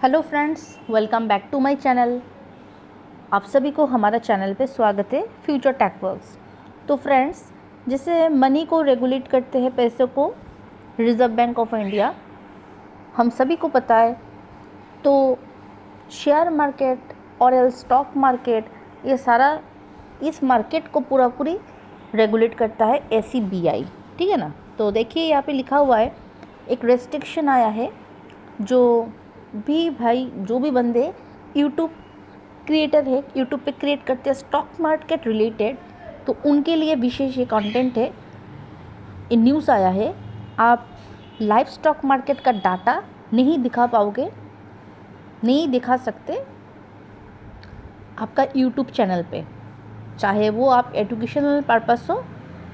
Hello friends, welcome back to my channel. आप सभी को हमारा चैनल पे स्वागत है फ्यूचर टेक वर्क्स। तो फ्रेंड्स, जैसे मनी को रेगुलेट करते हैं, पैसों को, रिज़र्व बैंक ऑफ इंडिया, हम सभी को पता है। तो शेयर मार्केट और एल स्टॉक मार्केट, ये सारा इस मार्केट को पूरी रेगुलेट करता है SEBI, ठीक है ना। तो देखिए यहाँ पे लिखा हुआ है, एक रेस्ट्रिक्शन आया है। जो भी बंदे यूट्यूब क्रिएटर है, यूट्यूब पे क्रिएट करते हैं स्टॉक मार्केट रिलेटेड, तो उनके लिए विशेष ये कंटेंट है। ये न्यूज़ आया है, आप लाइव स्टॉक मार्केट का डाटा नहीं दिखा पाओगे, नहीं दिखा सकते आपका यूट्यूब चैनल पे, चाहे वो आप एजुकेशनल पर्पस हो,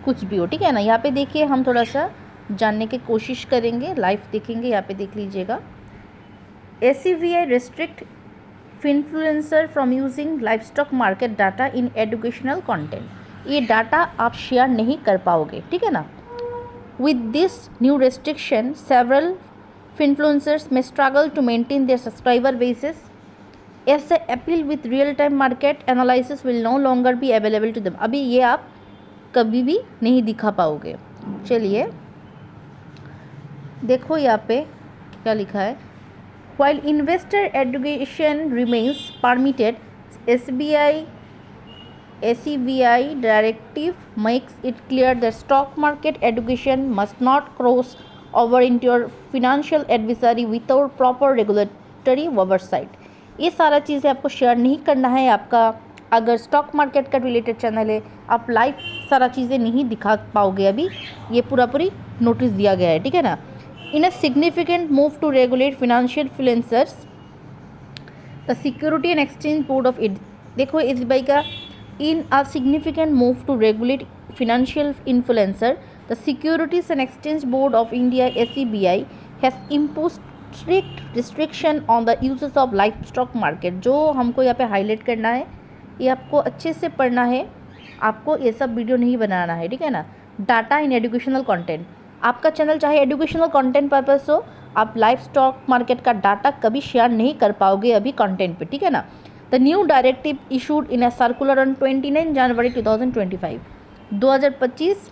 कुछ भी हो, ठीक है ना। यहाँ पे देखिए, हम थोड़ा सा जानने की कोशिश करेंगे, लाइव देखेंगे। यहाँ पे देख लीजिएगा, SEBI restrict influencer from using livestock market data in educational content। ये डाटा आप शेयर नहीं कर पाओगे, ठीक है ना। With this new restriction, several influencers may struggle to maintain their subscriber bases as the appeal with real-time market analysis will no longer be available to them। अभी ये आप कभी भी नहीं दिखा पाओगे। चलिए देखो यहाँ पे क्या लिखा है। While investor education remains permitted, SEBI directive makes it clear that stock market education must not cross over into your financial advisory without proper regulatory oversight। ये सारा चीज़ें आपको शेयर नहीं करना है। आपका अगर स्टॉक मार्केट का रिलेटेड चैनल है, आप लाइव सारा चीज़ें नहीं दिखा पाओगे। अभी ये पूरी नोटिस दिया गया है, ठीक है ना। In a significant move to regulate financial influencers, the Security and Exchange Board of देखो SBI का, in a significant move to regulate financial influencer, the Securities and Exchange Board of India SEBI has imposed strict restriction on the uses of livestock market। जो हमको यहाँ पे highlight करना है, ये आपको अच्छे से पढ़ना है, आपको ये सब वीडियो नहीं बनाना है, ठीक है ना। डाटा इन एजुकेशनल कंटेंट, आपका चैनल चाहे एजुकेशनल कंटेंट पर्पस हो, आप लाइव स्टॉक मार्केट का डाटा कभी शेयर नहीं कर पाओगे अभी कंटेंट पे, ठीक है ना। The new directive issued in a circular on 29 जनवरी 2025, 2025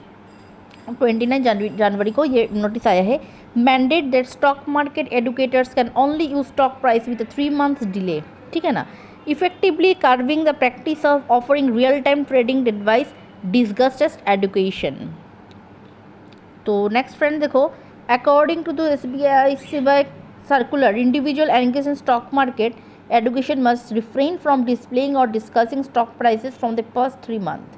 29 जनवरी को ये नोटिस आया है। Mandate that stock market educators can only use stock price with 3 months delay, ठीक है ना। Effectively carving the practice of offering real time trading advice disguised education. तो next friend देखो, according to the SEBI circular, individual engage in stock market education must refrain from displaying or discussing stock prices from the past 3 months.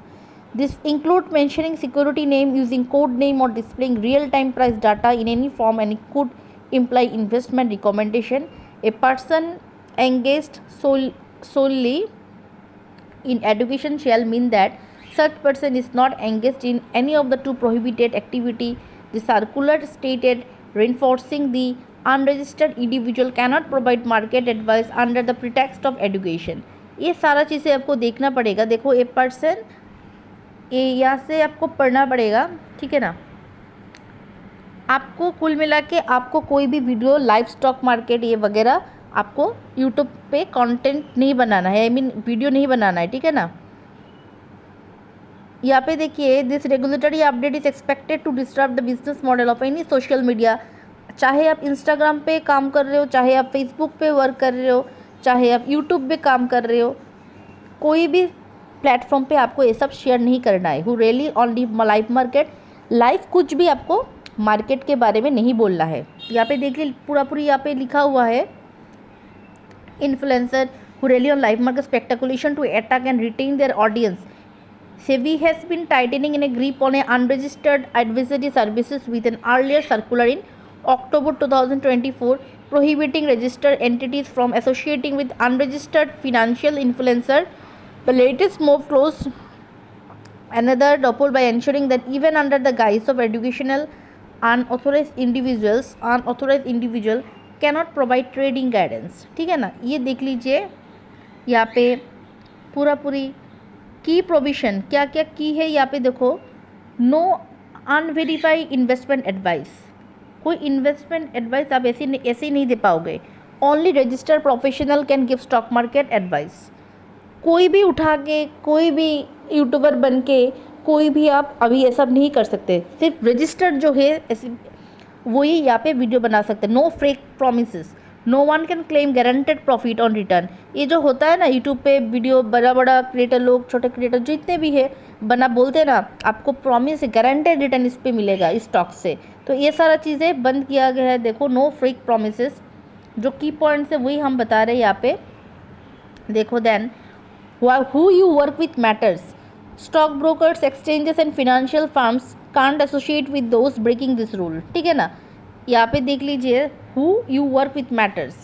This include mentioning security name, using code name, or displaying real-time price data in any form, and it could imply investment recommendation. A person engaged solely in education shall mean that such person is not engaged in any of the two prohibited activity. The circular stated, reinforcing the unregistered individual cannot provide market advice under the pretext of education। ये सारा चीज़ें आपको देखना पड़ेगा। देखो, a person, ये यहाँ से आपको पढ़ना पड़ेगा, ठीक है ना। आपको कुल मिला के आपको कोई भी वीडियो लाइव स्टॉक मार्केट ये वगैरह आपको यूट्यूब पे कंटेंट नहीं बनाना है, वीडियो नहीं बनाना है, ठीक है ना। यहाँ पे देखिए, this regulatory update is expected to disturb the business model of any social media. चाहे आप इंस्टाग्राम पे काम कर रहे हो, चाहे आप फेसबुक पे वर्क कर रहे हो, चाहे आप यूट्यूब पे काम कर रहे हो, कोई भी प्लेटफॉर्म पे आपको ये सब शेयर नहीं करना है। Who really on live market, live कुछ भी आपको मार्केट के बारे में नहीं बोलना है। यहाँ पे देखिए पूरी यहाँ पे लिखा हुआ है, influencer who really on live market speculation to attack and retain their audience. SEBI has been tightening in a grip on unregistered advisory services with an earlier circular in October 2024 prohibiting registered entities from associating with unregistered financial influencer. The latest move closed another loophole by ensuring that even under the guise of educational, unauthorized individual cannot provide trading guidance, ठीक है ना। ये देख लीजिए यहाँ पे पूरी की प्रोविज़न क्या क्या की है। यहाँ पे देखो, नो अनवेरीफाइड इन्वेस्टमेंट एडवाइस, कोई इन्वेस्टमेंट एडवाइस आप ऐसे ही नहीं दे पाओगे। Only registered professional can give stock market advice. कोई भी उठा के, कोई भी यूट्यूबर बन के, कोई भी आप अभी ये सब नहीं कर सकते। सिर्फ रजिस्टर्ड जो है ऐसे वही यहाँ पे वीडियो बना सकते हैं। No fake promises, no one can claim guaranteed profit on return. ये जो होता है ना यूट्यूब पे वीडियो, बड़ा बड़ा क्रिएटर लोग, छोटे क्रिएटर जितने भी है बना बोलते हैं ना, आपको प्रॉमिस है गारंटेड रिटर्न इस पे मिलेगा इस स्टॉक से। तो ये सारा चीज़ें बंद किया गया है। देखो नो फेक प्रॉमिसेस, जो की पॉइंट्स है वही हम बता रहे हैं यहाँ पे। देखो then who you work with matters. Stock brokers, exchanges and financial firms can't associate with those breaking this rule. ठीक है ना, यहाँ पे देख लीजिए who you work with matters.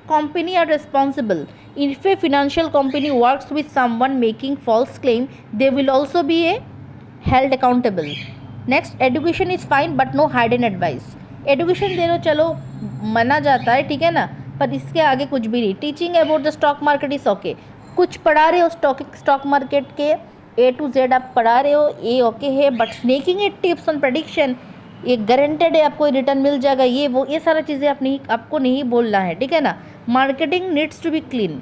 Company are responsible. If a financial company works with someone making false claim, they will also be held accountable. Next, education is fine but no hidden advice. Education दे दो चलो माना जाता है, ठीक है ना, पर इसके आगे कुछ भी नहीं। Teaching about the stock market is okay. कुछ पढ़ा रहे हो स्टॉक मार्केट के A to Z आप पढ़ा रहे हो, ये ओके है, but making it tips on prediction, ये गारंटेड है आपको रिटर्न मिल जाएगा, ये वो, ये सारा चीज़ें आपको नहीं बोलना है, ठीक है ना। Marketing needs to be clean.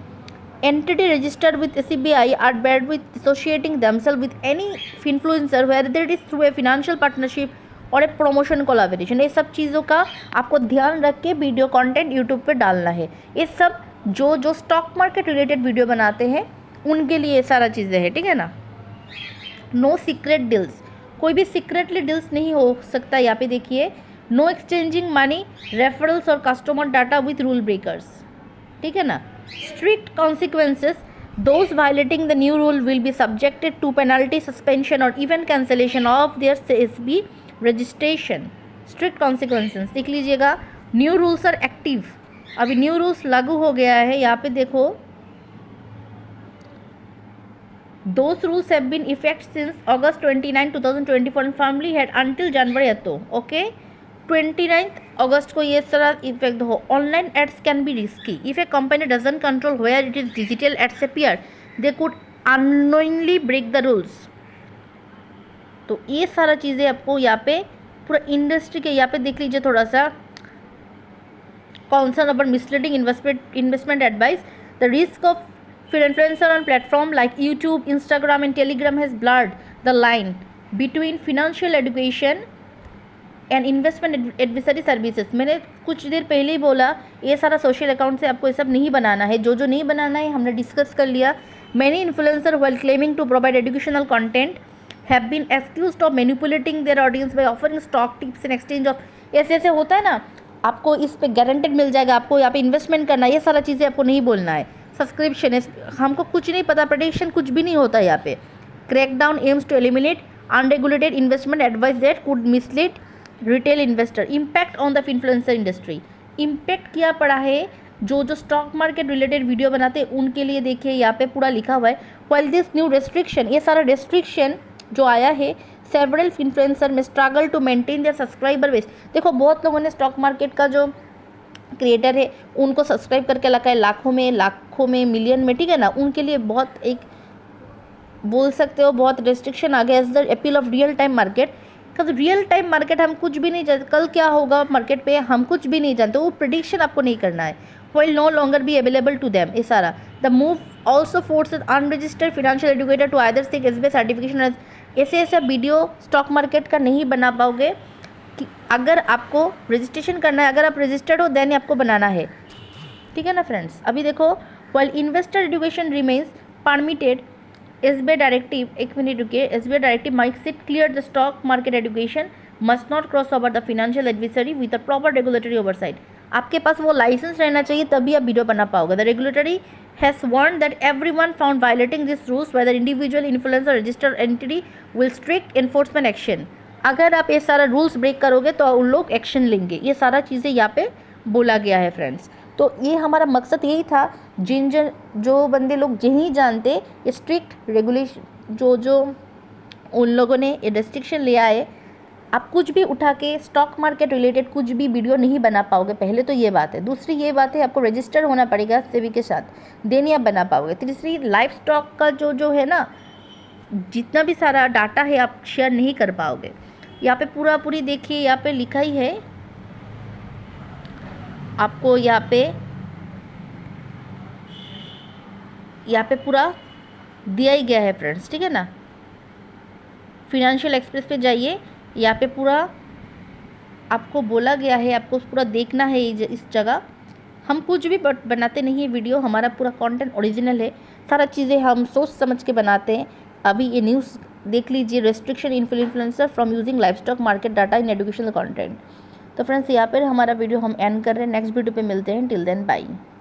Entity registered with SBI are barred with associating themselves with any influencer whether it is through a financial partnership और एक प्रमोशन कोलैबोरेशन। ये सब चीज़ों का आपको ध्यान रख के वीडियो कंटेंट यूट्यूब पे डालना है। ये सब जो स्टॉक मार्केट रिलेटेड वीडियो बनाते हैं उनके लिए ये सारा चीज़ें हैं, ठीक है ना। नो सीक्रेट डील्स, कोई भी सीक्रेटली डील्स नहीं हो सकता। यहाँ पे देखिए नो एक्सचेंजिंग मनी, रेफरल्स और customer data with rule breakers, ठीक है ना। Strict consequences, those violating the new rule will be subjected to penalty, suspension और even cancellation of their CSB registration. Strict consequences देख लीजिएगा। न्यू रूल्स आर एक्टिव, अभी new rules लागू हो गया है। यहाँ पे देखो those rules have been effect since August 29, 2024 and firmly had until January तो ओके 29 अगस्त को ये सारा इफेक्ट हो। Online ads can be risky if a company doesn't control where it is digital ads appear, they could unknowingly break the rules. तो ये सारा चीज़ें आपको यहाँ पे पूरा इंडस्ट्री के यहाँ पे देख लीजिए थोड़ा सा। Concern about misleading investment advice. The risk of influencer on platform like YouTube, Instagram and Telegram has blurred the line between financial education and investment advisory services. मैंने कुछ देर पहले ही बोला ये सारा सोशल अकाउंट से आपको ये सब नहीं बनाना है। जो नहीं बनाना है हमने डिस्कस कर लिया। Many influencers while claiming to provide educational content have been accused of manipulating their audience by offering stock tips in exchange of, ऐसे होता है ना, आपको इस पे गारंटेड मिल जाएगा, आपको यहाँ पे इन्वेस्टमेंट करना है, ये सारा चीज़ें आपको नहीं बोलना है। सब्सक्रिप्शन है, हमको कुछ नहीं पता, प्रेडिक्शन कुछ भी नहीं होता यहाँ पे। Crackdown aims to eliminate unregulated investment advice that could mislead retail investor. Impact on the influencer industry, impact क्या पड़ा है जो स्टॉक मार्केट रिलेटेड वीडियो बनाते हैं उनके लिए। देखिए यहाँ पे पूरा लिखा हुआ है, व्हाइल दिस न्यू रेस्ट्रिक्शन, ये सारा रेस्ट्रिक्शन जो आया है, several influencer may struggle to maintain their subscriber base. देखो बहुत लोगों ने स्टॉक मार्केट का जो क्रिएटर है उनको सब्सक्राइब करके रखा है लाखों में मिलियन में, ठीक है ना। उनके लिए बहुत एक बोल सकते हो बहुत रेस्ट्रिक्शन आ गया as the appeal of real time market. Real time market हम कुछ भी नहीं जानते, कल क्या होगा मार्केट पे हम कुछ भी नहीं जानते, वो प्रेडिक्शन आपको नहीं करना है। Will no longer be available to them, ये सारा। The move also forces unregistered financial educator to either seek SBI certification. ऐसा वीडियो स्टॉक मार्केट का नहीं बना पाओगे कि अगर आपको रजिस्ट्रेशन करना है, अगर आप रजिस्टर्ड हो देन आपको बनाना है, ठीक है ना फ्रेंड्स। अभी देखो while investor education remains permitted, SBI directive, एक मिनट रुकिए, SBI directive makes it clear the stock market education must not cross over the financial advisory with a proper regulatory oversight. आपके पास वो लाइसेंस रहना चाहिए तभी आप वीडियो बना पाओगे। The regulatory has warned that everyone found violating these rules, whether individual, influencer, registered entity, will strict enforcement action। अगर आप ये सारा रूल्स ब्रेक करोगे तो उन लोग एक्शन लेंगे। ये सारा चीज़ें यहाँ पे बोला गया है फ्रेंड्स। तो ये हमारा मकसद यही था, जो बंदे लोग नहीं जानते ये स्ट्रिक्ट रेगुलेशन जो उन लोगों ने ये रेस्ट्रिक्शन लिया है, आप कुछ भी उठा के स्टॉक मार्केट रिलेटेड कुछ भी वीडियो नहीं बना पाओगे। पहले तो ये बात है। दूसरी ये बात है आपको रजिस्टर होना पड़ेगा सेबी के साथ, देन ही आप बना पाओगे। तीसरी लाइफ स्टॉक का जो है ना, जितना भी सारा डाटा है आप शेयर नहीं कर पाओगे। यहाँ पे पूरी देखिए, यहाँ पे लिखा ही है आपको, यहाँ पे यहाँ पे पूरा दिया ही गया है फ्रेंड्स, ठीक है ना। फिनेंशियल एक्सप्रेस पे जाइए, यहाँ पे पूरा आपको बोला गया है, आपको पूरा देखना है इस जगह। हम कुछ भी बनाते नहीं है वीडियो, हमारा पूरा कंटेंट ओरिजिनल है, सारा चीज़ें हम सोच समझ के बनाते हैं। अभी ये न्यूज़ देख लीजिए, restriction influencer from using live stock market data in educational content. तो फ्रेंड्स यहाँ पर हमारा वीडियो हम एंड कर रहे हैं, नेक्स्ट वीडियो पे मिलते हैं, टिल देन बाय।